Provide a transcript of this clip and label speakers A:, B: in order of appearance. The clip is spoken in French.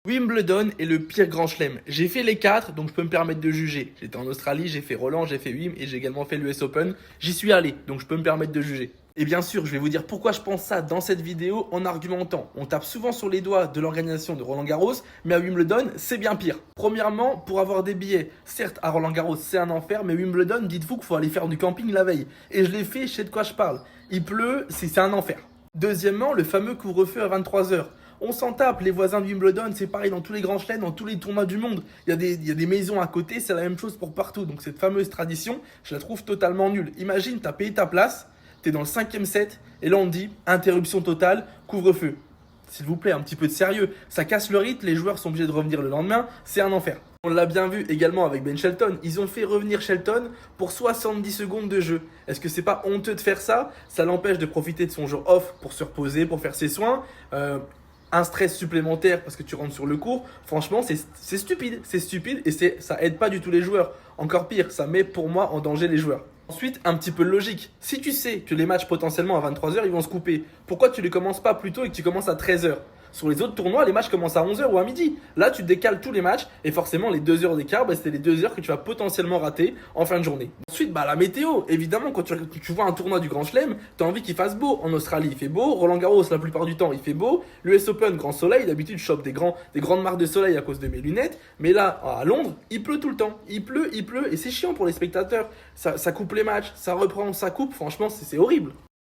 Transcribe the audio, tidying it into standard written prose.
A: Wimbledon est le pire grand chelem. J'ai fait les 4, donc je peux me permettre de juger. J'étais en Australie, j'ai fait Roland, j'ai fait Wim et j'ai également fait l'US Open. J'y suis allé, donc je peux me permettre de juger. Et bien sûr, je vais vous dire pourquoi je pense ça dans cette vidéo en argumentant. On tape souvent sur les doigts de l'organisation de Roland Garros, mais à Wimbledon, c'est bien pire. Premièrement, pour avoir des billets, certes à Roland Garros c'est un enfer, mais Wimbledon, dites-vous qu'il faut aller faire du camping la veille. Et je l'ai fait, je sais de quoi je parle. Il pleut, c'est un enfer. Deuxièmement, le fameux couvre-feu à 23h. On s'en tape, les voisins de Wimbledon, c'est pareil dans tous les grands chelems, dans tous les tournois du monde. Il y a des maisons à côté, c'est la même chose pour partout. Donc cette fameuse tradition, je la trouve totalement nulle. Imagine, t'as payé ta place, t'es dans le 5e set, et là on te dit interruption totale, couvre-feu. S'il vous plaît, un petit peu de sérieux. Ça casse le rythme, les joueurs sont obligés de revenir le lendemain, c'est un enfer. On l'a bien vu également avec Ben Shelton. Ils ont fait revenir Shelton pour 70 secondes de jeu. Est-ce que c'est pas honteux de faire ça? Ça l'empêche de profiter de son jour off pour se reposer, pour faire ses soins. Un stress supplémentaire parce que tu rentres sur le court. Franchement, c'est stupide. C'est stupide et ça aide pas du tout les joueurs. Encore pire, ça met pour moi en danger les joueurs. Ensuite, un petit peu de logique. Si tu sais que les matchs potentiellement à 23h, ils vont se couper, pourquoi tu les commences pas plus tôt et que tu commences à 13h? Sur les autres tournois, les matchs commencent à 11h ou à midi. Là, tu décales tous les matchs et forcément, les 2 heures d'écart, c'était les 2 heures que tu vas potentiellement rater en fin de journée. Ensuite, la météo. Évidemment, quand tu vois un tournoi du Grand Chelem, tu as envie qu'il fasse beau. En Australie, il fait beau. Roland Garros, la plupart du temps, il fait beau. L'US Open, grand soleil. D'habitude, je chope des grandes marques de soleil à cause de mes lunettes. Mais là, à Londres, il pleut tout le temps. Il pleut. Et c'est chiant pour les spectateurs. Ça coupe les matchs, ça reprend, ça coupe. Franchement, c'est horrible.